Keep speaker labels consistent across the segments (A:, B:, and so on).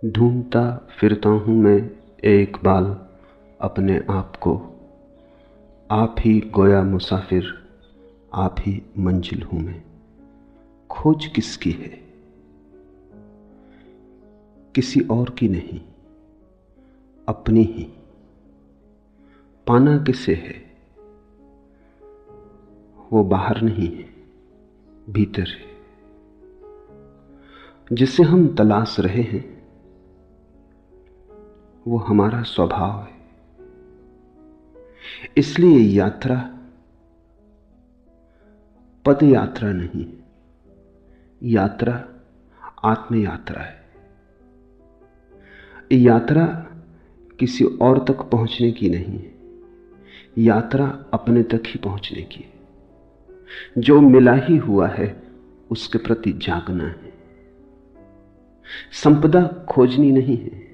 A: ढूंढता फिरता हूँ मैं एक बाल अपने आप को, आप ही गोया मुसाफिर, आप ही मंजिल हूँ मैं। खोज किसकी है? किसी और की नहीं, अपनी ही। पाना किसे है? वो बाहर नहीं है, भीतर है। जिसे हम तलाश रहे हैं वो हमारा स्वभाव है। इसलिए यात्रा पद यात्रा नहीं, यात्रा आत्म यात्रा है। यात्रा किसी और तक पहुंचने की नहीं है, यात्रा अपने तक ही पहुंचने की है। जो मिला ही हुआ है उसके प्रति जागना है। संपदा खोजनी नहीं है,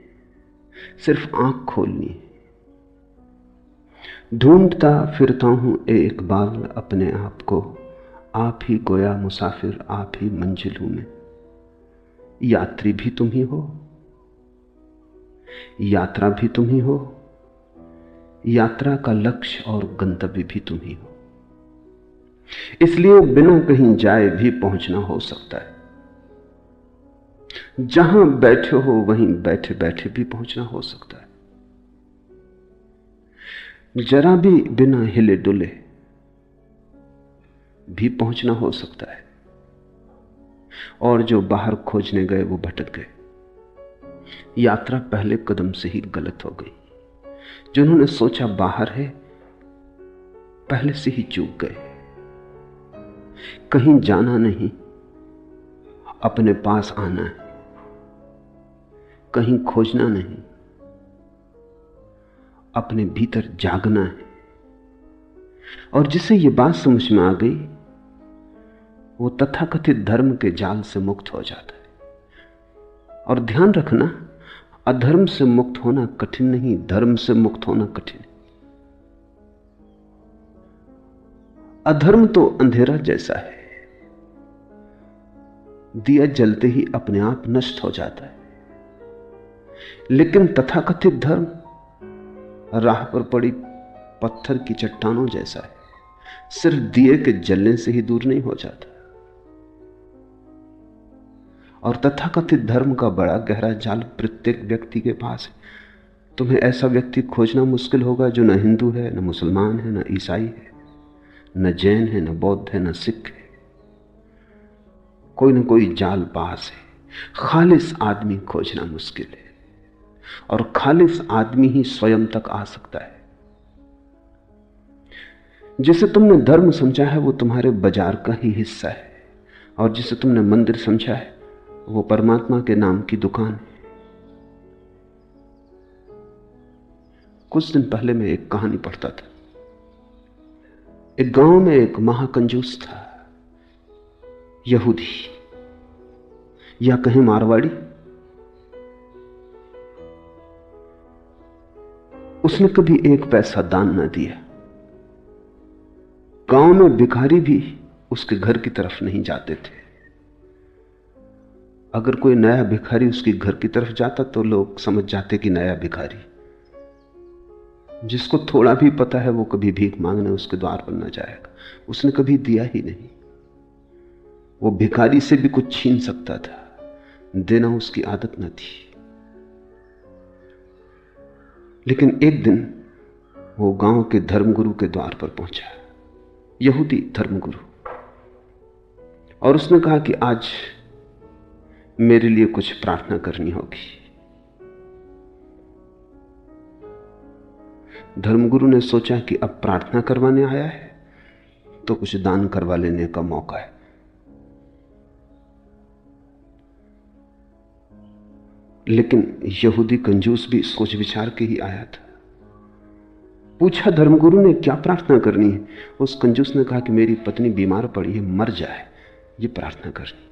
A: सिर्फ आंख खोलनी है। ढूंढता फिरता हूं एक बाल अपने आप को, आप ही गोया मुसाफिर, आप ही मंजिल हूं मैं। यात्री भी तुम ही हो, यात्रा भी तुम ही हो, यात्रा का लक्ष्य और गंतव्य भी तुम ही हो। इसलिए बिना कहीं जाए भी पहुंचना हो सकता है। जहां बैठे हो वहीं बैठे बैठे भी पहुंचना हो सकता है। जरा भी बिना हिले डुले भी पहुंचना हो सकता है। और जो बाहर खोजने गए वो भटक गए। यात्रा पहले कदम से ही गलत हो गई। जिन्होंने सोचा बाहर है, पहले से ही चूक गए। कहीं जाना नहीं, अपने पास आना है। कहीं खोजना नहीं, अपने भीतर जागना है। और जिसे ये बात समझ में आ गई वो तथाकथित धर्म के जाल से मुक्त हो जाता है। और ध्यान रखना, अधर्म से मुक्त होना कठिन नहीं, धर्म से मुक्त होना कठिन है। अधर्म तो अंधेरा जैसा है, दिया जलते ही अपने आप नष्ट हो जाता है। लेकिन तथाकथित धर्म राह पर पड़ी पत्थर की चट्टानों जैसा है, सिर्फ दिए के जलने से ही दूर नहीं हो जाता। और तथाकथित धर्म का बड़ा गहरा जाल प्रत्येक व्यक्ति के पास है। तुम्हें ऐसा व्यक्ति खोजना मुश्किल होगा जो न हिंदू है, न मुसलमान है, न ईसाई है, न जैन है, न बौद्ध है, न सिख है। कोई न कोई जाल पास है। खालिस आदमी खोजना मुश्किल है, और खालिस आदमी ही स्वयं तक आ सकता है। जिसे तुमने धर्म समझा है वो तुम्हारे बाजार का ही हिस्सा है, और जिसे तुमने मंदिर समझा है वो परमात्मा के नाम की दुकान है। कुछ दिन पहले मैं एक कहानी पढ़ता था। एक गांव में एक महाकंजूस था, यहूदी या कहीं मारवाड़ी। उसने कभी एक पैसा दान न दिया। गांव में भिखारी भी उसके घर की तरफ नहीं जाते थे। अगर कोई नया भिखारी उसके घर की तरफ जाता तो लोग समझ जाते कि नया भिखारी। जिसको थोड़ा भी पता है वो कभी भीख मांगने उसके द्वार पर न जाएगा। उसने कभी दिया ही नहीं। वो भिखारी से भी कुछ छीन सकता था, देना उसकी आदत न थी। लेकिन एक दिन वो गांव के धर्मगुरु के द्वार पर पहुंचा, यहूदी धर्मगुरु, और उसने कहा कि आज मेरे लिए कुछ प्रार्थना करनी होगी। धर्मगुरु ने सोचा कि अब प्रार्थना करवाने आया है तो कुछ दान करवा लेने का मौका है। लेकिन यहूदी कंजूस भी सोच विचार के ही आया था। पूछा धर्मगुरु ने क्या प्रार्थना करनी है। उस कंजूस ने कहा कि मेरी पत्नी बीमार पड़ी है, मर जाए, ये प्रार्थना करनी।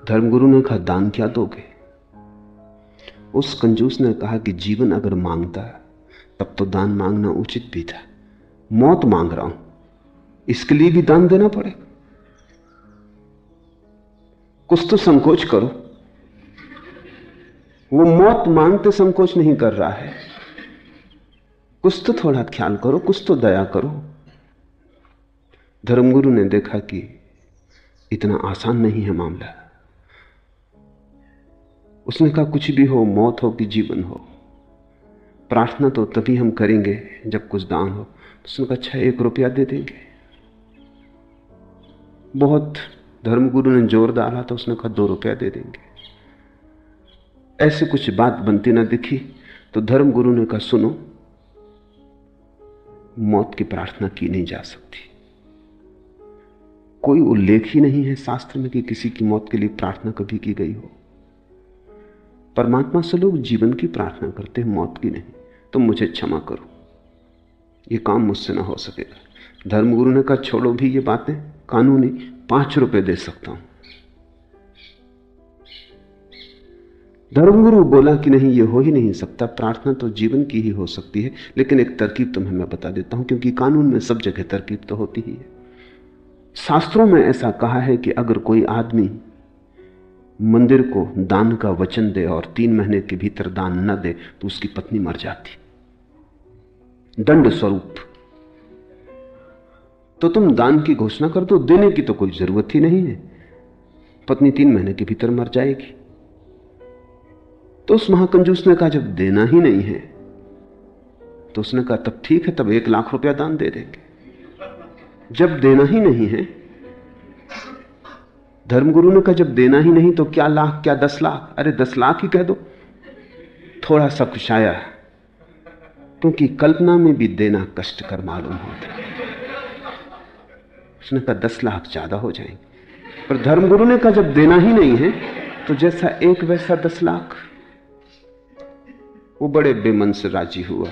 A: धर्मगुरु ने कहा दान क्या दोगे? उस कंजूस ने कहा कि जीवन अगर मांगता तब तो दान मांगना उचित भी था। मौत मांग रहा हूं, इसके लिए भी दान देना पड़ेगा। कुछ तो संकोच करो। वो मौत मांगते संकोच नहीं कर रहा है। कुछ तो थोड़ा ख्याल करो, कुछ तो दया करो। धर्मगुरु ने देखा कि इतना आसान नहीं है मामला। उसने कहा कुछ भी हो, मौत हो कि जीवन हो, प्रार्थना तो तभी हम करेंगे जब कुछ दान हो। उसने कहा अच्छा 1 रुपया दे देंगे। बहुत धर्मगुरु ने जोर डाला तो उसने कहा 2 रुपया दे देंगे। ऐसे कुछ बात बनती ना दिखी तो धर्मगुरु ने कहा सुनो, मौत की प्रार्थना की नहीं जा सकती। कोई उल्लेख ही नहीं है शास्त्र में कि किसी की मौत के लिए प्रार्थना कभी की गई हो। परमात्मा से लोग जीवन की प्रार्थना करते हैं, मौत की नहीं। तुम मुझे क्षमा करो, ये काम मुझसे ना हो सकेगा। धर्मगुरु ने कहा छोड़ो भी ये बातें, कानूनी 5 रुपए दे सकता हूं। धर्मगुरु बोला कि नहीं, ये हो ही नहीं सकता, प्रार्थना तो जीवन की ही हो सकती है। लेकिन एक तरकीब तुम्हें मैं बता देता हूं, क्योंकि कानून में सब जगह तरकीब तो होती ही है। शास्त्रों में ऐसा कहा है कि अगर कोई आदमी मंदिर को दान का वचन दे और 3 महीने के भीतर दान न दे तो उसकी पत्नी मर जाती, दंड स्वरूप। तो तुम दान की घोषणा कर दो, देने की तो कोई जरूरत ही नहीं है, पत्नी 3 महीने के भीतर मर जाएगी। तो उस महाकंजूस ने कहा जब देना ही नहीं है तो उसने कहा तब ठीक है, तब 1 लाख रुपया दान दे देंगे। जब देना ही नहीं है, धर्मगुरु ने कहा जब देना ही नहीं तो क्या लाख, क्या 10 लाख? अरे 10 लाख ही कह दो। थोड़ा सा खुश आया, क्योंकि कल्पना में भी देना कष्टकर मालूम होता है। उसने कहा 10 लाख ज्यादा हो जाएंगे। पर धर्मगुरु ने कहा जब देना ही नहीं है तो जैसा 1 वैसा 10 लाख। वो बड़े बेमन से राजी हुआ,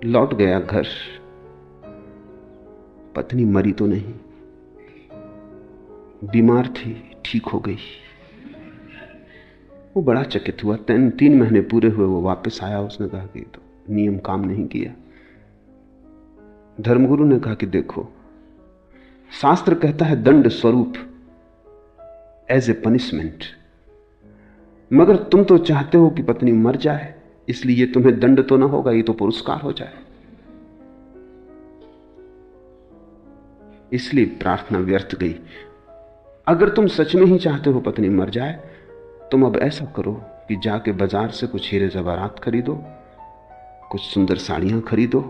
A: लौट गया घर। पत्नी मरी तो नहीं, बीमार थी, ठीक हो गई। वो बड़ा चकित हुआ। 3 महीने पूरे हुए, वो वापस आया। उसने कहा कि तो नियम काम नहीं किया। धर्मगुरु ने कहा कि देखो, शास्त्र कहता है दंड स्वरूप, एज ए पनिशमेंट, मगर तुम तो चाहते हो कि पत्नी मर जाए, इसलिए तुम्हें दंड तो ना होगा, ये तो पुरस्कार हो जाए। इसलिए प्रार्थना व्यर्थ गई। अगर तुम सच में ही चाहते हो पत्नी मर जाए, तुम अब ऐसा करो कि जाके बाजार से कुछ हीरे जवाहरात खरीदो, कुछ सुंदर साड़ियां खरीदो,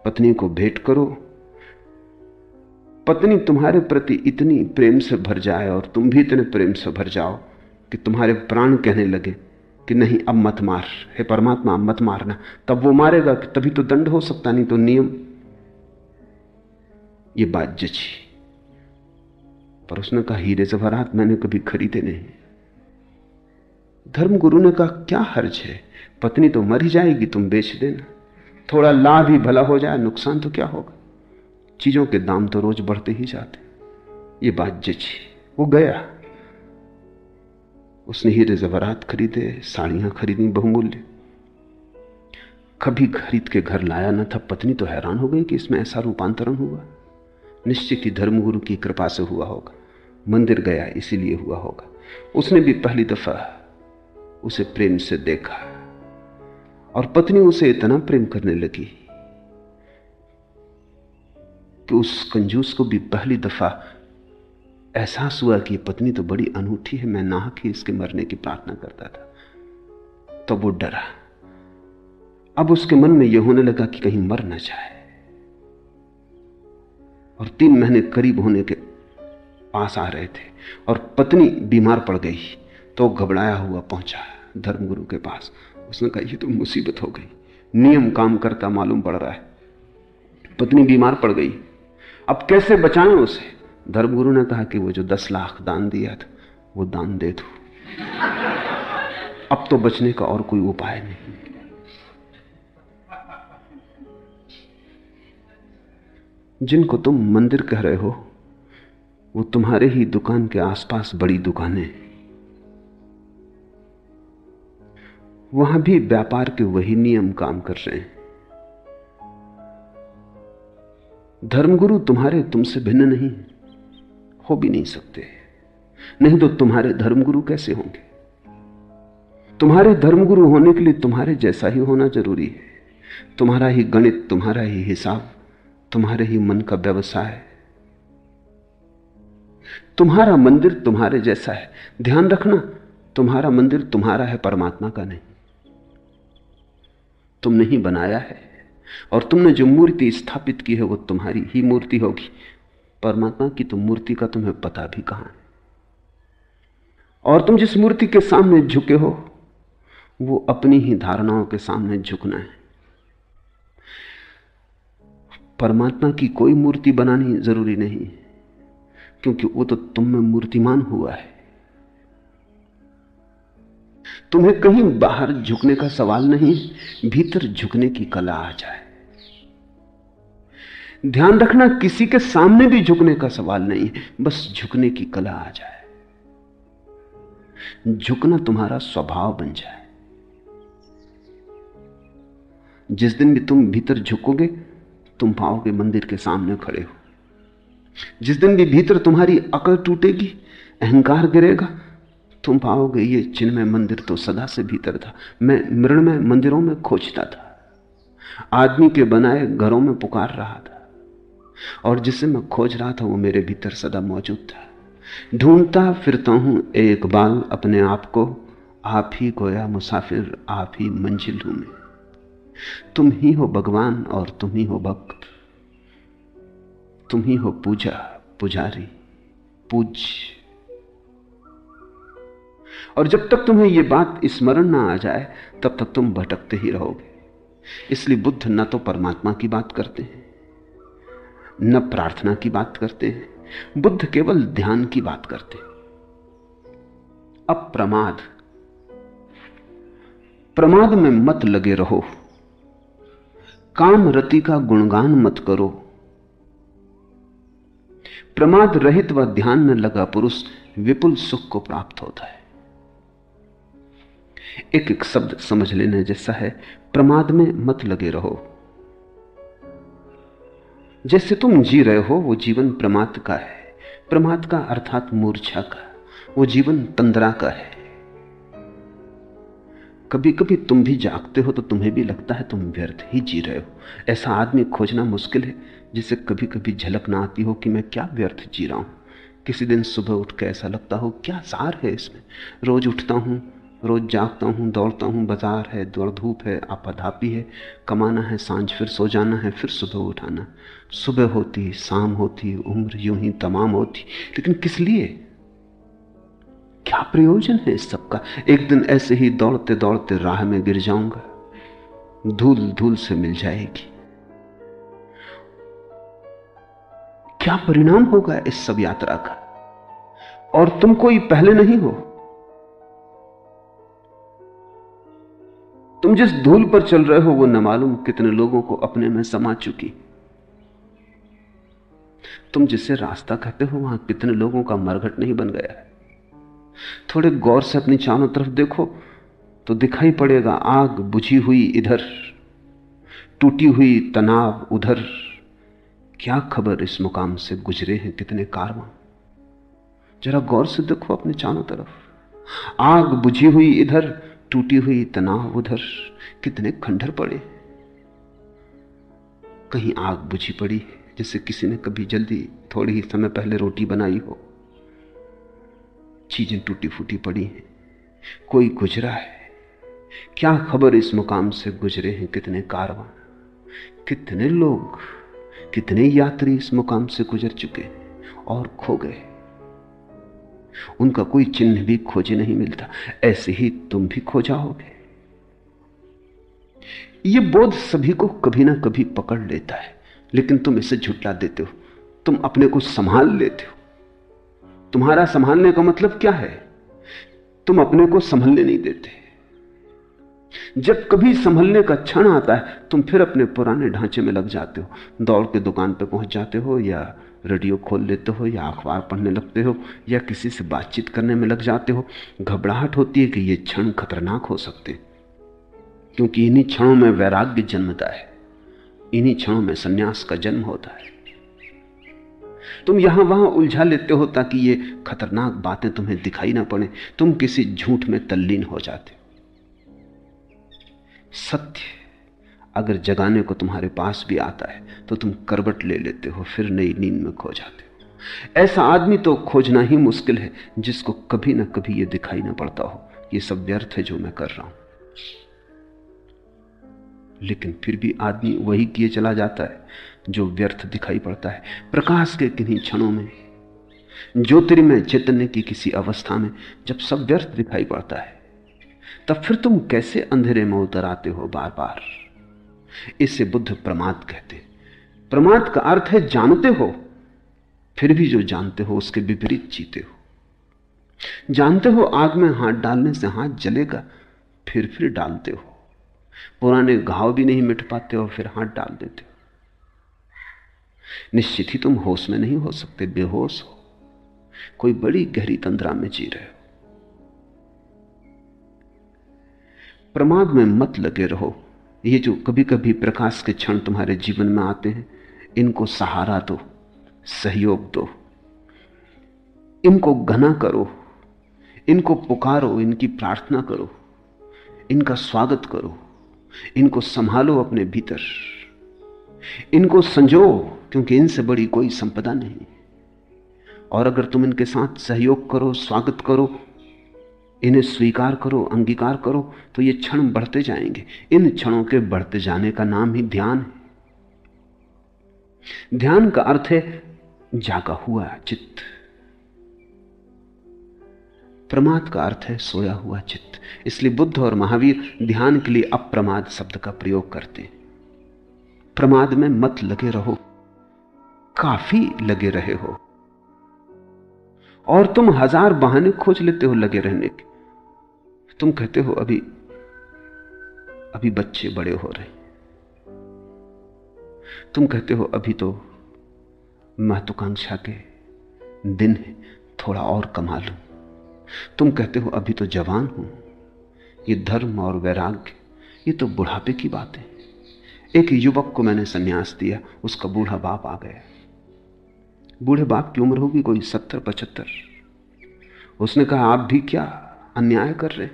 A: पत्नी को भेंट करो। पत्नी तुम्हारे प्रति इतनी प्रेम से भर जाए और तुम भी इतने प्रेम से भर जाओ कि तुम्हारे प्राण कहने लगे कि नहीं अब मत मार, हे परमात्मा अब मत मारना। तब वो मारेगा कि तभी तो दंड हो सकता, नहीं तो नियम। ये बात जची। पर उसने कहा हीरे जवाहरात मैंने कभी खरीदे नहीं। धर्मगुरु ने कहा क्या हर्ज है, पत्नी तो मर ही जाएगी, तुम बेच देना, थोड़ा लाभ ही भला हो जाए, नुकसान तो क्या होगा, चीजों के दाम तो रोज बढ़ते ही जाते। ये बात जची। वो गया, उसने हीरे जवाहरात खरीदे, साड़ियां खरीदी बहुमूल्य, कभी खरीद के घर लाया न था। पत्नी तो हैरान हो गई कि इसमें ऐसा रूपांतरण हुआ। निश्चित ही धर्मगुरु की कृपा से हुआ होगा, मंदिर गया इसीलिए हुआ होगा। उसने भी पहली दफा उसे प्रेम से देखा और पत्नी उसे इतना प्रेम करने लगी कि उस कंजूस को भी पहली दफा एहसास हुआ कि पत्नी तो बड़ी अनूठी है, मैं नाहक ही इसके मरने की प्रार्थना करता था। तो वो डरा। अब उसके मन में यह होने लगा कि कहीं मर न जाए। और 3 महीने करीब होने के पास आ रहे थे और पत्नी बीमार पड़ गई। तो घबराया हुआ पहुंचा धर्मगुरु के पास। उसने कहा ये तो मुसीबत हो गई, नियम काम करता मालूम पड़ रहा है, पत्नी बीमार पड़ गई, अब कैसे बचाएं उसे। धर्मगुरु ने कहा कि वो जो 10 लाख दान दिया था वो दान दे दो, अब तो बचने का और कोई उपाय नहीं। जिनको तुम मंदिर कह रहे हो वो तुम्हारे ही दुकान के आसपास बड़ी दुकानें, वहां भी व्यापार के वही नियम काम कर रहे हैं। धर्मगुरु तुम्हारे तुमसे भिन्न नहीं, हो भी नहीं सकते। नहीं तो तुम्हारे धर्मगुरु कैसे होंगे? तुम्हारे धर्मगुरु होने के लिए तुम्हारे जैसा ही होना जरूरी है। तुम्हारा ही गणित, तुम्हारा ही हिसाब, तुम्हारे ही मन का व्यवसाय, तुम्हारा मंदिर तुम्हारे जैसा है। ध्यान रखना, तुम्हारा मंदिर तुम्हारा है, परमात्मा का नहीं। तुमने ही बनाया है और तुमने जो मूर्ति स्थापित की है वो तुम्हारी ही मूर्ति होगी। परमात्मा की तो मूर्ति का तुम्हें पता भी कहां है। और तुम जिस मूर्ति के सामने झुके हो वो अपनी ही धारणाओं के सामने झुकना है। परमात्मा की कोई मूर्ति बनानी जरूरी नहीं, क्योंकि वो तो तुम में मूर्तिमान हुआ है। तुम्हें कहीं बाहर झुकने का सवाल नहीं, भीतर झुकने की कला आ जाए। ध्यान रखना, किसी के सामने भी झुकने का सवाल नहीं है, बस झुकने की कला आ जाए। झुकना तुम्हारा स्वभाव बन जाए। जिस दिन भी तुम भीतर झुकोगे तुम पाओगे मंदिर के सामने खड़े हो। जिस दिन भी भीतर तुम्हारी अकल टूटेगी, अहंकार गिरेगा, तुम पाओगे ये चिन्मय मंदिर तो सदा से भीतर था। मैं मृण्मय मंदिरों में खोजता था, आदमी के बनाए घरों में पुकार रहा था, और जिसे मैं खोज रहा था वो मेरे भीतर सदा मौजूद था। ढूंढता फिरता हूं एक बाल अपने आप को, आप ही गोया मुसाफिर, आप ही मंजिल हूं मैं। तुम ही हो भगवान और तुम ही हो भक्त, तुम ही हो पूजा, पुजारी, पूज्य। और जब तक तुम्हें यह बात स्मरण ना आ जाए तब तक तुम भटकते ही रहोगे। इसलिए बुद्ध न तो परमात्मा की बात करते हैं, न प्रार्थना की बात करते हैं। बुद्ध केवल ध्यान की बात करते हैं। अब प्रमाद, प्रमाद में मत लगे रहो, काम रति का गुणगान मत करो। प्रमाद रहित व ध्यान में लगा पुरुष विपुल सुख को प्राप्त होता है। एक एक शब्द समझ लेने जैसा है। प्रमाद में मत लगे रहो। जैसे तुम जी रहे हो वो जीवन प्रमाद का है। प्रमाद का अर्थात मूर्छा का, वो जीवन तंद्रा का है। कभी कभी तुम भी जागते हो तो तुम्हें भी लगता है तुम व्यर्थ ही जी रहे हो। ऐसा आदमी खोजना मुश्किल है जिसे कभी कभी झलक ना आती हो कि मैं क्या व्यर्थ जी रहा हूं। किसी दिन सुबह उठ के ऐसा लगता हो क्या सार है इसमें। रोज उठता हूं, रोज जागता हूं, दौड़ता हूं, बाजार है, दौड़ धूप है, आपाधापी है, कमाना है, सांझ फिर सो जाना है, फिर सुबह उठाना। सुबह होती, शाम होती, उम्र यूं ही तमाम होती, लेकिन किस लिए? क्या प्रयोजन है इस सब का? एक दिन ऐसे ही दौड़ते दौड़ते राह में गिर जाऊंगा, धूल धूल से मिल जाएगी। क्या परिणाम होगा इस सब यात्रा का? और तुम कोई पहले नहीं हो। तुम जिस धूल पर चल रहे हो वो न मालूम कितने लोगों को अपने में समा चुकी। तुम जिसे रास्ता कहते हो वहां कितने लोगों का मरघट नहीं बन गया है। थोड़े गौर से अपनी चारों तरफ देखो तो दिखाई पड़ेगा आग बुझी हुई इधर, टूटी हुई तनाव उधर। क्या खबर इस मुकाम से गुजरे हैं कितने कारवां। जरा गौर से देखो अपने चारों तरफ, आग बुझी हुई इधर, टूटी हुई तनाव उधर। कितने खंडर पड़े। कहीं आग बुझी पड़ी है जैसे किसी ने कभी जल्दी थोड़ी ही समय पहले रोटी बनाई हो। चीजें टूटी फूटी पड़ी हैं, कोई गुजरा है। क्या खबर इस मुकाम से गुजरे हैं कितने कारवां। कितने लोग, कितने यात्री इस मुकाम से गुजर चुके और खो गए। उनका कोई चिन्ह भी खोजे नहीं मिलता। ऐसे ही तुम भी खो जाओगे। यह बोध सभी को कभी ना कभी पकड़ लेता है, लेकिन तुम इसे झुठला देते हो। तुम अपने को संभाल लेते हो। तुम्हारा संभालने का मतलब क्या है? तुम अपने को संभलने नहीं देते। जब कभी संभलने का क्षण आता है तुम फिर अपने पुराने ढांचे में लग जाते हो। दौड़ के दुकान पे पहुंच जाते हो, या रेडियो खोल लेते हो, या अखबार पढ़ने लगते हो, या किसी से बातचीत करने में लग जाते हो। घबराहट होती है कि ये क्षण खतरनाक हो सकते, क्योंकि इन्हीं क्षणों में वैराग्य जन्मता है, इन्हीं क्षणों में संन्यास का जन्म होता है। तुम यहां वहां उलझा लेते हो ताकि ये खतरनाक बातें तुम्हें दिखाई ना पड़े। तुम किसी झूठ में तल्लीन हो जाते हो। सत्य अगर जगाने को तुम्हारे पास भी आता है तो तुम करवट ले लेते हो, फिर नई नींद में खो जाते हो। ऐसा आदमी तो खोजना ही मुश्किल है जिसको कभी ना कभी ये दिखाई ना पड़ता हो ये सब व्यर्थ है जो मैं कर रहा हूं। लेकिन फिर भी आदमी वही किए चला जाता है जो व्यर्थ दिखाई पड़ता है। प्रकाश के किन्हीं क्षणों में, ज्योतिर्मय चैतन्य की किसी अवस्था में जब सब व्यर्थ दिखाई पड़ता है, तब फिर तुम कैसे अंधेरे में उतर आते हो बार बार। इसे बुद्ध प्रमाद कहते। प्रमाद का अर्थ है जानते हो, फिर भी जो जानते हो उसके विपरीत जीते हो। जानते हो आग में हाथ डालने से हाथ जलेगा, फिर डालते हो। पुराने घाव भी नहीं मिट पाते हो, फिर हाथ डाल देते हो। निश्चित ही तुम होश में नहीं हो सकते, बेहोश हो, कोई बड़ी गहरी तंद्रा में जी रहे हो। प्रमाद में मत लगे रहो। ये जो कभी कभी प्रकाश के क्षण तुम्हारे जीवन में आते हैं, इनको सहारा दो, सहयोग दो, इनको घना करो, इनको पुकारो, इनकी प्रार्थना करो, इनका स्वागत करो, इनको संभालो अपने भीतर, इनको संजो, क्योंकि इनसे बड़ी कोई संपदा नहीं। और अगर तुम इनके साथ सहयोग करो, स्वागत करो, इन्हें स्वीकार करो, अंगीकार करो, तो ये क्षण बढ़ते जाएंगे। इन क्षणों के बढ़ते जाने का नाम ही ध्यान है। ध्यान का अर्थ है जागा हुआ चित्त। प्रमाद का अर्थ है सोया हुआ चित्त। इसलिए बुद्ध और महावीर ध्यान के लिए अप्रमाद शब्द का प्रयोग करते हैं। प्रमाद में मत लगे रहो, काफी लगे रहे हो। और तुम हजार बहाने खोज लेते हो लगे रहने के। तुम कहते हो अभी बच्चे बड़े हो रहे, तुम कहते हो अभी तो महत्वाकांक्षा के दिन है, थोड़ा और कमा लूं। तुम कहते हो अभी तो जवान हूं, ये धर्म और वैराग्य ये तो बुढ़ापे की बात है। एक युवक को मैंने संन्यास दिया, उसका बूढ़ा बाप आ गया। बूढ़े बाप की उम्र होगी कोई 70-75। उसने कहा आप भी क्या अन्याय कर रहे,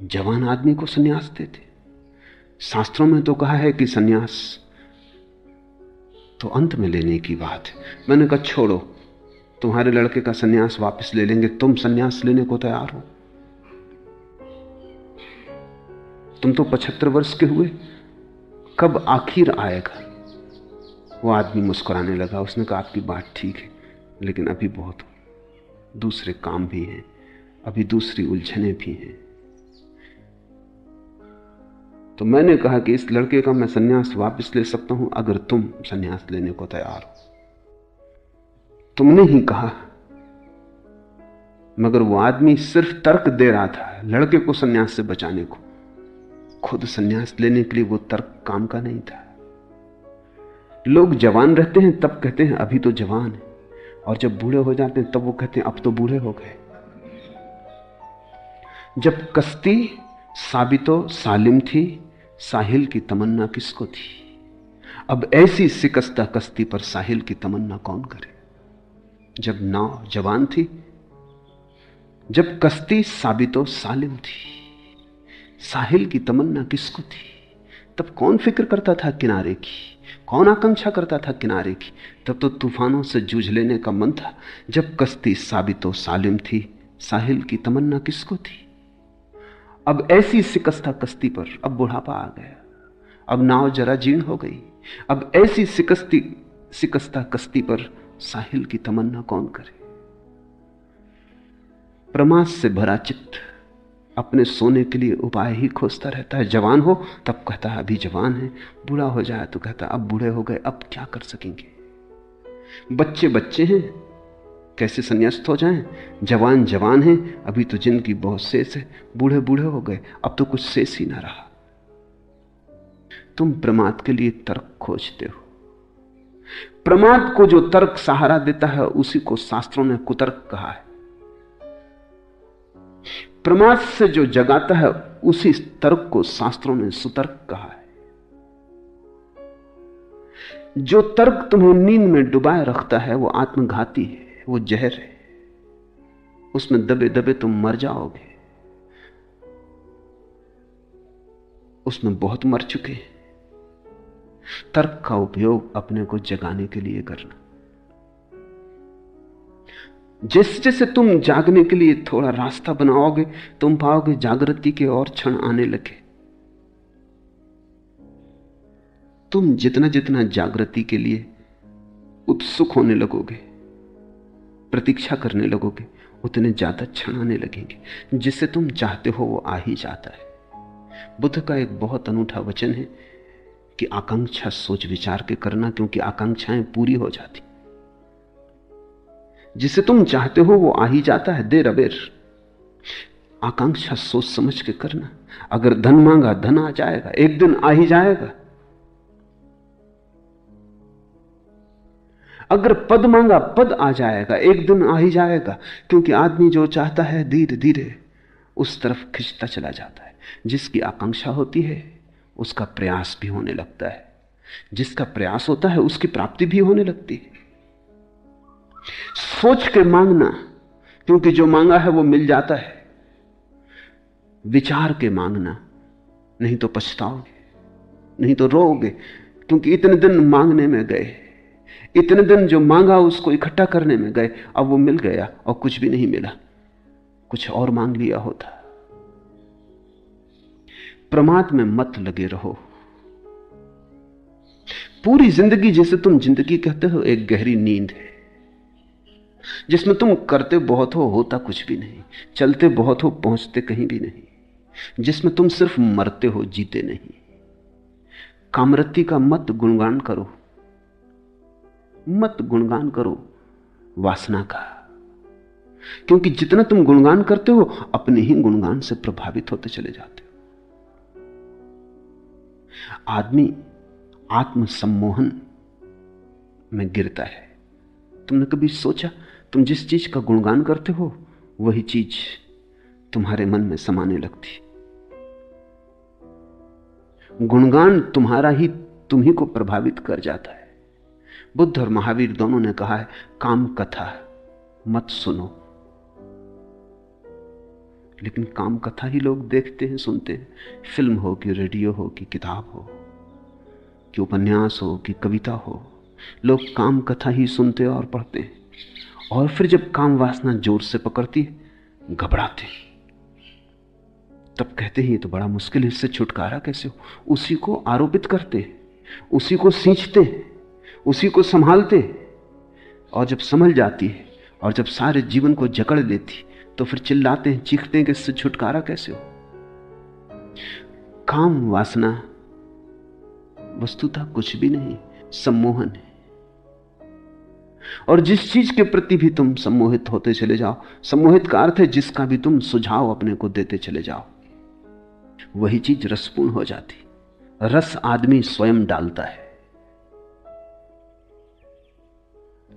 A: जवान आदमी को संन्यास देते। शास्त्रों में तो कहा है कि संन्यास तो अंत में लेने की बात है। मैंने कहा छोड़ो, तुम्हारे लड़के का संन्यास वापस ले लेंगे, तुम संन्यास लेने को तैयार हो? तुम तो 75 वर्ष के हुए, कब आखिर आएगा? वो आदमी मुस्कुराने लगा। उसने कहा आपकी बात ठीक है, लेकिन अभी बहुत दूसरे काम भी हैं, अभी दूसरी उलझने भी हैं। तो मैंने कहा कि इस लड़के का मैं संन्यास वापस ले सकता हूं अगर तुम संन्यास लेने को तैयार हो। तुमने ही कहा। मगर वो आदमी सिर्फ तर्क दे रहा था लड़के को संन्यास से बचाने को, खुद संन्यास लेने के लिए वो तर्क काम का नहीं था। लोग जवान रहते हैं तब कहते हैं अभी तो जवान है, और जब बूढ़े हो जाते हैं तब वो कहते हैं अब तो बूढ़े हो गए। जब कश्ती साबितो सालिम थी, साहिल की तमन्ना किसको थी? अब ऐसी शिकस्ता कश्ती पर साहिल की तमन्ना कौन करे? जब नाव जवान थी, जब कश्ती साबितो सालिम थी, साहिल की तमन्ना किसको थी? तब कौन फिक्र करता था किनारे की, कौन आकांक्षा करता था किनारे की? तब तो तूफानों से जूझ लेने का मन था। जब कश्ती साबितो सालिम थी, साहिल की तमन्ना किसको थी? अब ऐसी शिकस्ता कश्ती पर अब बुढ़ापा आ गया, अब नाव जरा जीर्ण हो गई। अब ऐसी शिकस्ता कश्ती पर साहिल की तमन्ना कौन करे? प्रमाद से भरा चित्त अपने सोने के लिए उपाय ही खोजता रहता है। जवान हो तब कहता है अभी जवान है, बूढ़ा हो जाए तो कहता है अब बूढ़े हो गए, अब क्या कर सकेंगे। बच्चे बच्चे हैं, कैसे संन्यास्त हो जाएं? जवान जवान हैं, अभी तो जिंदगी बहुत शेष है। बूढ़े बूढ़े हो गए, अब तो कुछ शेष ही ना रहा। तुम प्रमाद के लिए तर्क खोजते हो। प्रमाद को जो तर्क सहारा देता है उसी को शास्त्रों ने कुतर्क कहा है। प्रमाद से जो जगाता है उसी तर्क को शास्त्रों ने सुतर्क कहा है। जो तर्क तुम्हें नींद में डुबाए रखता है वो आत्मघाती है, वो जहर है। उसमें दबे दबे तुम मर जाओगे। उसमें बहुत मर चुके हैं। तर्क का उपयोग अपने को जगाने के लिए करना। जैसे जैसे तुम जागने के लिए थोड़ा रास्ता बनाओगे, तुम पाओगे जागृति के और क्षण आने लगे। तुम जितना जितना जागृति के लिए उत्सुक होने लगोगे, प्रतीक्षा करने लगोगे, उतने ज्यादा क्षण आने लगेंगे। जिसे तुम चाहते हो वो आ ही जाता है। बुद्ध का एक बहुत अनूठा वचन है कि आकांक्षा सोच विचार के करना, क्योंकि आकांक्षाएं पूरी हो जाती। जिसे तुम चाहते हो वो आ ही जाता है, देर अबेर। आकांक्षा सोच समझ के करना। अगर धन मांगा, धन आ जाएगा, एक दिन आ ही जाएगा। अगर पद मांगा, पद आ जाएगा, एक दिन आ ही जाएगा। क्योंकि आदमी जो चाहता है धीरे धीरे उस तरफ खिंचता चला जाता है। जिसकी आकांक्षा होती है उसका प्रयास भी होने लगता है। जिसका प्रयास होता है उसकी प्राप्ति भी होने लगती है। सोच के मांगना, क्योंकि जो मांगा है वो मिल जाता है। विचार के मांगना, नहीं तो पछताओगे, नहीं तो रोओगे। क्योंकि इतने दिन मांगने में गए, इतने दिन जो मांगा उसको इकट्ठा करने में गए, अब वो मिल गया और कुछ भी नहीं मिला, कुछ और मांग लिया होता। प्रमाद में मत लगे रहो। पूरी जिंदगी जिसे तुम जिंदगी कहते हो एक गहरी नींद है, जिसमें तुम करते बहुत हो, होता कुछ भी नहीं, चलते बहुत हो, पहुंचते कहीं भी नहीं, जिसमें तुम सिर्फ मरते हो, जीते नहीं। कामरति का मत गुणगान करो, मत गुणगान करो वासना का। क्योंकि जितना तुम गुणगान करते हो अपने ही गुणगान से प्रभावित होते चले जाते हो। आदमी आत्मसम्मोहन में गिरता है। तुमने कभी सोचा, तुम जिस चीज का गुणगान करते हो वही चीज तुम्हारे मन में समाने लगती। गुणगान तुम्हारा ही तुम ही को प्रभावित कर जाता है। बुद्ध और महावीर दोनों ने कहा है, काम कथा मत सुनो। लेकिन काम कथा ही लोग देखते हैं, सुनते हैं। फिल्म हो कि रेडियो हो कि किताब हो कि उपन्यास हो कि कविता हो, लोग काम कथा ही सुनते और पढ़ते हैं। और फिर जब काम वासना जोर से पकड़ती है, घबराते हैं। तब कहते हैं ये तो बड़ा मुश्किल है, इससे छुटकारा कैसे हो। उसी को आरोपित करते हैं, उसी को सींचते हैं, उसी को संभालते हैं। और जब संभल जाती है और जब सारे जीवन को जकड़ लेती, तो फिर चिल्लाते हैं, चीखते हैं कि इससे छुटकारा कैसे हो। काम वासना वस्तुतः कुछ भी नहीं, सम्मोहन है। और जिस चीज के प्रति भी तुम सम्मोहित होते चले जाओ, सम्मोहित का अर्थ है जिसका भी तुम सुझाव अपने को देते चले जाओ, वही चीज रसपूर्ण हो जाती। रस आदमी स्वयं डालता है।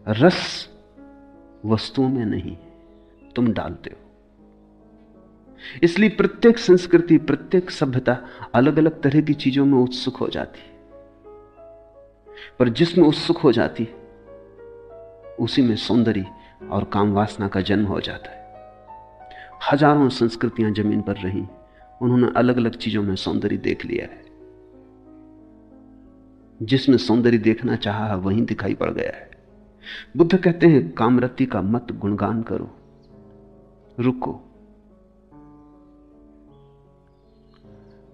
A: रस वस्तुओं में नहीं, तुम डालते हो। इसलिए प्रत्येक संस्कृति, प्रत्येक सभ्यता अलग अलग तरह की चीजों में उत्सुक हो जाती, पर जिसमें उत्सुक हो जाती उसी में सौंदर्य और काम वासना का जन्म हो जाता है। हजारों संस्कृतियां जमीन पर रही, उन्होंने अलग अलग चीजों में सौंदर्य देख लिया है। जिसमें सौंदर्य देखना चाहा है वहीं दिखाई पड़ गया है। बुद्ध कहते हैं, कामरति का मत गुणगान करो, रुको,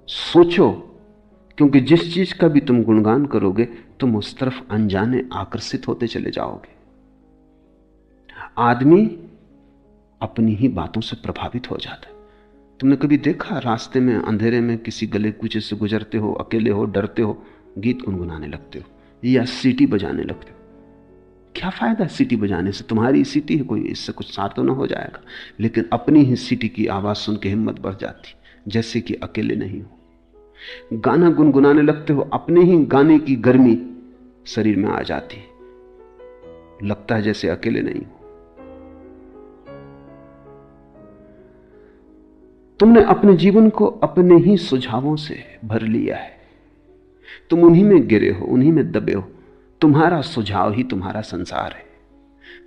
A: सोचो। क्योंकि जिस चीज का भी तुम गुणगान करोगे तुम उस तरफ अनजाने आकर्षित होते चले जाओगे। आदमी अपनी ही बातों से प्रभावित हो जाता है। तुमने कभी देखा, रास्ते में अंधेरे में किसी गले कूचे से गुजरते हो, अकेले हो, डरते हो, गीत गुनगुनाने लगते हो या सीटी बजाने लगते हो। क्या फायदा सीटी बजाने से? तुम्हारी सीटी है, कोई इससे कुछ सार तो ना हो जाएगा। लेकिन अपनी ही सीटी की आवाज सुन के हिम्मत बढ़ जाती, जैसे कि अकेले नहीं हो। गाना गुनगुनाने लगते हो, अपने ही गाने की गर्मी शरीर में आ जाती, लगता है जैसे अकेले नहीं हो। तुमने अपने जीवन को अपने ही सुझावों से भर लिया है। तुम उन्हीं में गिरे हो, उन्हीं में दबे हो। तुम्हारा सुझाव ही तुम्हारा संसार है।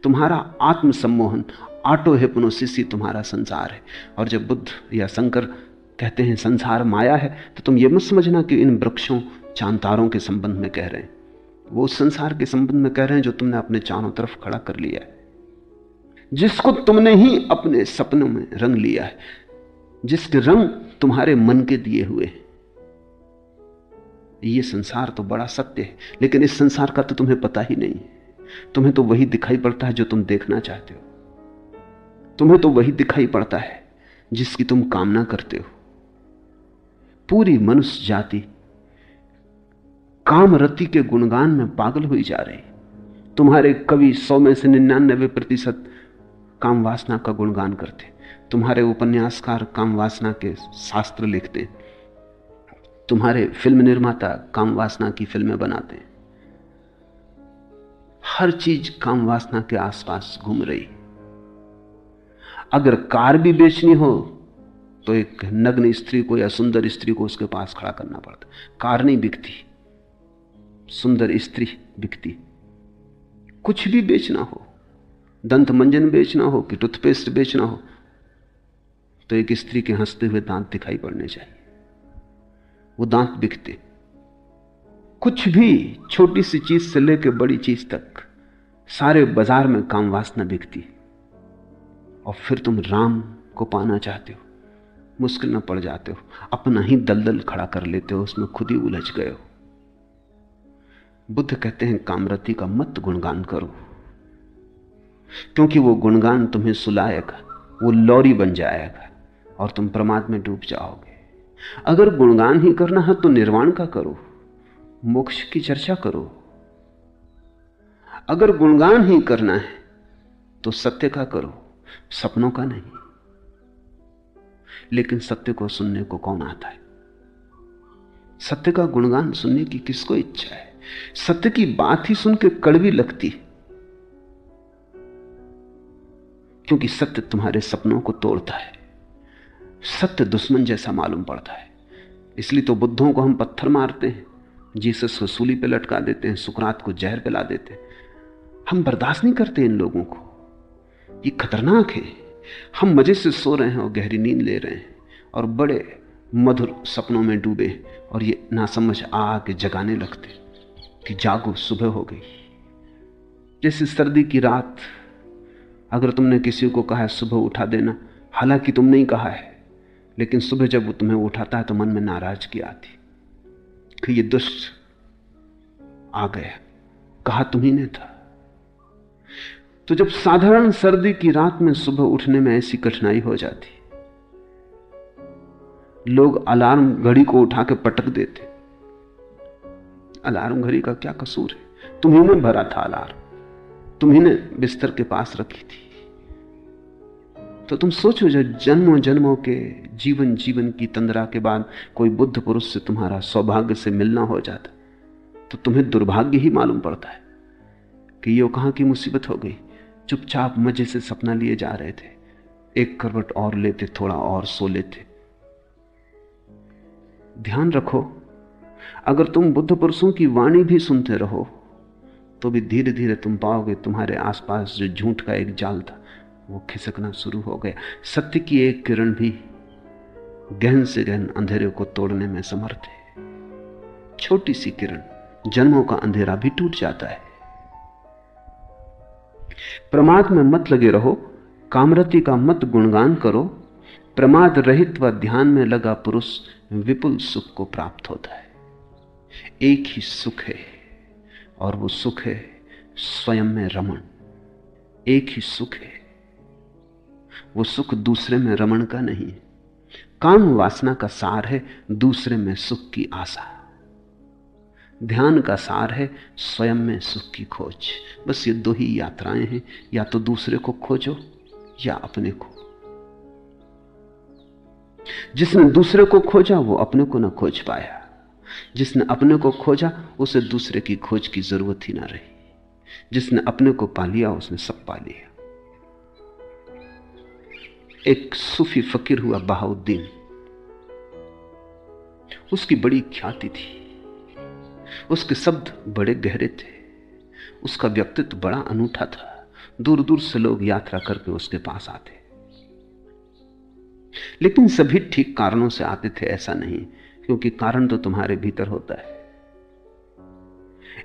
A: तुम्हारा आत्मसम्मोहन, ऑटो हिप्नोसिस ही तुम्हारा संसार है। और जब बुद्ध या शंकर कहते हैं संसार माया है, तो तुम ये मत समझना कि इन वृक्षों चांतारों के संबंध में कह रहे हैं। वो संसार के संबंध में कह रहे हैं जो तुमने अपने चारों तरफ खड़ा कर लिया है, जिसको तुमने ही अपने सपनों में रंग लिया है, जिसके रंग तुम्हारे मन के दिए हुए हैं। ये संसार तो बड़ा सत्य है, लेकिन इस संसार का तो तुम्हें पता ही नहीं है। तुम्हें तो वही दिखाई पड़ता है जो तुम देखना चाहते हो। तुम्हें तो वही दिखाई पड़ता है जिसकी तुम कामना करते हो। पूरी मनुष्य जाति कामरति के गुणगान में पागल हुई जा रही। तुम्हारे कवि 100 में से 99% काम वासना का गुणगान करते। तुम्हारे उपन्यासकार काम वासना के शास्त्र लिखते। तुम्हारे फिल्म निर्माता काम वासना की फिल्में बनाते हैं। हर चीज काम वासना के आसपास घूम रही। अगर कार भी बेचनी हो तो एक नग्न स्त्री को या सुंदर स्त्री को उसके पास खड़ा करना पड़ता। कार नहीं बिकती, सुंदर स्त्री बिकती। कुछ भी बेचना हो, दंत मंजन बेचना हो कि टूथपेस्ट बेचना हो, तो एक स्त्री के हंसते हुए दांत दिखाई पड़ने चाहिए। वो दांत बिकते। कुछ भी, छोटी सी चीज से लेकर बड़ी चीज तक, सारे बाजार में काम वासना बिकती। और फिर तुम राम को पाना चाहते हो, मुश्किल में पड़ जाते हो, अपना ही दलदल खड़ा कर लेते हो, उसमें खुद ही उलझ गए हो। बुद्ध कहते हैं कामरति का मत गुणगान करो, क्योंकि वो गुणगान तुम्हें सुलाएगा, वो लौरी बन जाएगा और तुम प्रमाद में डूब जाओगे। अगर गुणगान ही करना है तो निर्वाण का करो, मोक्ष की चर्चा करो। अगर गुणगान ही करना है तो सत्य का करो, सपनों का नहीं। लेकिन सत्य को सुनने को कौन आता है? सत्य का गुणगान सुनने की किसको इच्छा है? सत्य की बात ही सुन के कड़वी लगती, क्योंकि सत्य तुम्हारे सपनों को तोड़ता है। सत्य दुश्मन जैसा मालूम पड़ता है। इसलिए तो बुद्धों को हम पत्थर मारते हैं, जीसस को सूली पे लटका देते हैं, सुकरात को जहर पिला देते हैं। हम बर्दाश्त नहीं करते इन लोगों को। ये खतरनाक है। हम मजे से सो रहे हैं और गहरी नींद ले रहे हैं और बड़े मधुर सपनों में डूबे, और ये नासमझ आके जगाने लगते कि जागो, सुबह हो गई। जैसे सर्दी की रात, अगर तुमने किसी को कहा है सुबह उठा देना, हालांकि तुमने ही कहा है, लेकिन सुबह जब वो तुम्हें उठाता है तो मन में नाराजगी आती कि ये दुष्ट आ गया, कहा तुम्ही ने था। तो जब साधारण सर्दी की रात में सुबह उठने में ऐसी कठिनाई हो जाती, लोग अलार्म घड़ी को उठा के पटक देते। अलार्म घड़ी का क्या कसूर है? तुम्ही ने भरा था अलार्म, तुम्ही ने बिस्तर के पास रखी थी। तो तुम सोचो, जब जन्मों जन्मों के जीवन की तंद्रा के बाद कोई बुद्ध पुरुष से तुम्हारा सौभाग्य से मिलना हो जाता, तो तुम्हें दुर्भाग्य ही मालूम पड़ता है कि ये कहां की मुसीबत हो गई। चुपचाप मजे से सपना लिए जा रहे थे, एक करवट और लेते, थोड़ा और सो लेते। ध्यान रखो, अगर तुम बुद्ध पुरुषों की वाणी भी सुनते रहो तो भी धीरे धीरे तुम पाओगे तुम्हारे आसपास जो झूठ का एक जाल था वो खिसकना शुरू हो गया। सत्य की एक किरण भी गहन से गहन अंधेरे को तोड़ने में समर्थ है। छोटी सी किरण, जन्मों का अंधेरा भी टूट जाता है। प्रमाद में मत लगे रहो, कामरति का मत गुणगान करो। प्रमाद रहित व ध्यान में लगा पुरुष विपुल सुख को प्राप्त होता है। एक ही सुख है और वो सुख है स्वयं में रमण। एक ही सुख है, वो सुख दूसरे में रमण का नहीं है। काम वासना का सार है दूसरे में सुख की आशा। ध्यान का सार है स्वयं में सुख की खोज। बस ये दो ही यात्राएं हैं, या तो दूसरे को खोजो या अपने को। जिसने दूसरे को खोजा वो अपने को न खोज पाया, जिसने अपने को खोजा उसे दूसरे की खोज की जरूरत ही ना रही। जिसने अपने को पा लिया उसने सब पा लिया। एक सूफी फकीर हुआ बहाउद्दीन, उसकी बड़ी ख्याति थी, उसके शब्द बड़े गहरे थे। उसका व्यक्तित्व बड़ा अनूठा था। दूर दूर से लोग यात्रा करके उसके पास आते, लेकिन सभी ठीक कारणों से आते थे ऐसा नहीं, क्योंकि कारण तो तुम्हारे भीतर होता है।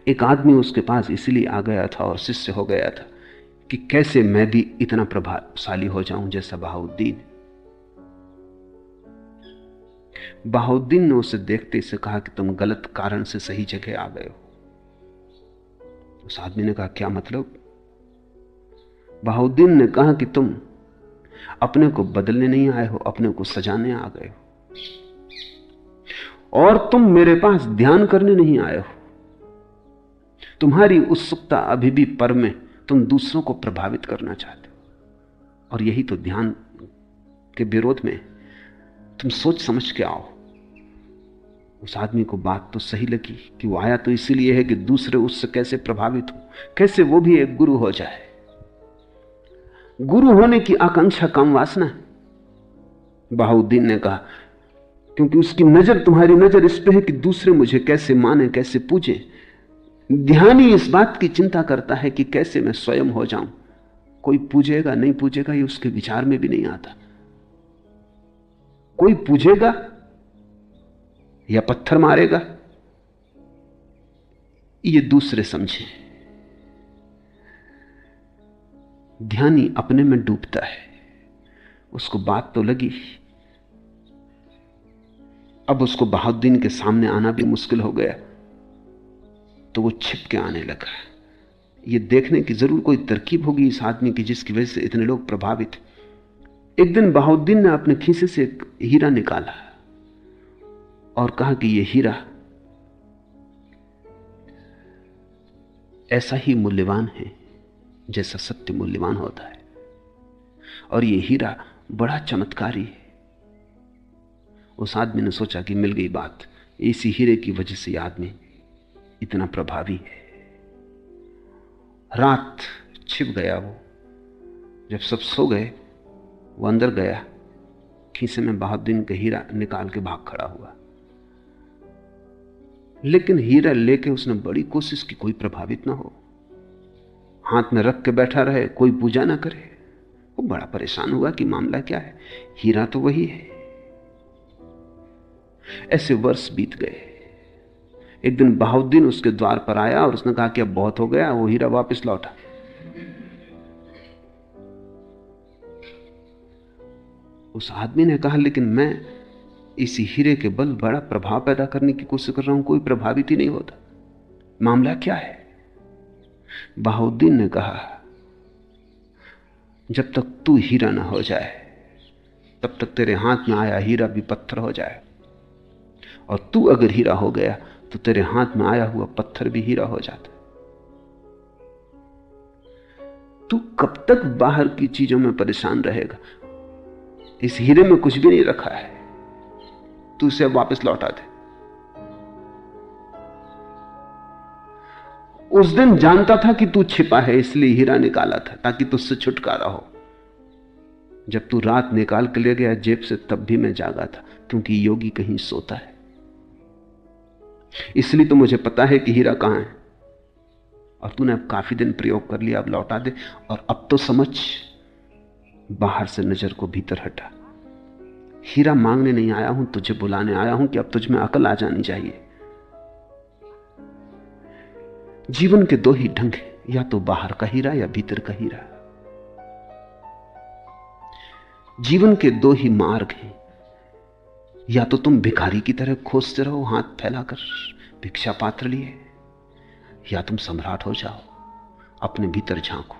A: एक आदमी उसके पास इसलिए आ गया था और शिष्य हो गया था कि कैसे मैं भी इतना प्रभावशाली हो जाऊं जैसा बहाउद्दीन। बहाउद्दीन ने उसे देखते से कहा कि तुम गलत कारण से सही जगह आ गए हो। उस आदमी ने कहा, क्या मतलब? बहाउद्दीन ने कहा कि तुम अपने को बदलने नहीं आए हो, अपने को सजाने आ गए हो, और तुम मेरे पास ध्यान करने नहीं आए हो। तुम्हारी उत्सुकता अभी भी पर में, तुम दूसरों को प्रभावित करना चाहते हो, और यही तो ध्यान के विरोध में। तुम सोच समझ के आओ। उस आदमी को बात तो सही लगी कि वो आया तो इसीलिए है कि दूसरे उससे कैसे प्रभावित हो, कैसे वो भी एक गुरु हो जाए। गुरु होने की आकांक्षा काम वासना है। बहाउद्दीन ने कहा, क्योंकि उसकी नजर, तुम्हारी नजर इस पे है कि दूसरे मुझे कैसे माने, कैसे पूजे। ध्यानी इस बात की चिंता करता है कि कैसे मैं स्वयं हो जाऊं। कोई पूजेगा नहीं पूजेगा ये उसके विचार में भी नहीं आता। कोई पूजेगा या पत्थर मारेगा ये दूसरे समझे। ध्यानी अपने में डूबता है। उसको बात तो लगी। अब उसको बहाउद्दीन के सामने आना भी मुश्किल हो गया, तो वो छिप के आने लगा। ये देखने की जरूर कोई तरकीब होगी इस आदमी की जिसकी वजह से इतने लोग प्रभावित। एक दिन बहाउद्दीन ने अपने खीसे से एक हीरा निकाला और कहा कि यह हीरा ऐसा ही मूल्यवान है जैसा सत्य मूल्यवान होता है, और यह हीरा बड़ा चमत्कारी है। उस आदमी ने सोचा कि मिल गई बात, इसी हीरे की वजह से यह आदमी इतना प्रभावी है। रात छिप गया वो। जब सब सो गए, वो अंदर गया, खीसे में बहाउद्दीन का हीरा निकाल के भाग खड़ा हुआ। लेकिन हीरा लेके उसने बड़ी कोशिश की, कोई प्रभावित ना हो, हाथ में रख के बैठा रहे, कोई पूजा ना करे। वो बड़ा परेशान हुआ कि मामला क्या है, हीरा तो वही है। ऐसे वर्ष बीत गए। एक दिन बहाउद्दीन उसके द्वार पर आया और उसने कहा कि अब बहुत हो गया, वो हीरा वापस लौटा। उस आदमी ने कहा, लेकिन मैं इसी हीरे के बल बड़ा प्रभाव पैदा करने की कोशिश कर रहा हूं, कोई प्रभावित ही नहीं होता, मामला क्या है? बहाउद्दीन ने कहा, जब तक तू हीरा ना हो जाए तब तक तेरे हाथ में आया हीरा भी पत्थर हो जाए, और तू अगर हीरा हो गया तो तेरे हाथ में आया हुआ पत्थर भी हीरा हो जाता। तू कब तक बाहर की चीजों में परेशान रहेगा? इस हीरे में कुछ भी नहीं रखा है, तू इसे वापस लौटा दे। उस दिन जानता था कि तू छिपा है, इसलिए हीरा निकाला था ताकि तुझसे छुटकारा हो। जब तू रात निकाल के ले गया जेब से, तब भी मैं जागा था, क्योंकि योगी कहीं सोता है। इसलिए तो मुझे पता है कि हीरा कहां है, और तूने अब काफी दिन प्रयोग कर लिया, अब लौटा दे। और अब तो समझ, बाहर से नजर को भीतर हटा। हीरा मांगने नहीं आया हूं, तुझे बुलाने आया हूं कि अब तुझ में अकल आ जानी चाहिए। जीवन के दो ही ढंग हैं, या तो बाहर का हीरा या भीतर का हीरा। जीवन के दो ही मार्ग हैं, या तो तुम भिखारी की तरह खोजते रहो हाथ फैलाकर भिक्षा पात्र लिए, या तुम सम्राट हो जाओ, अपने भीतर झांको।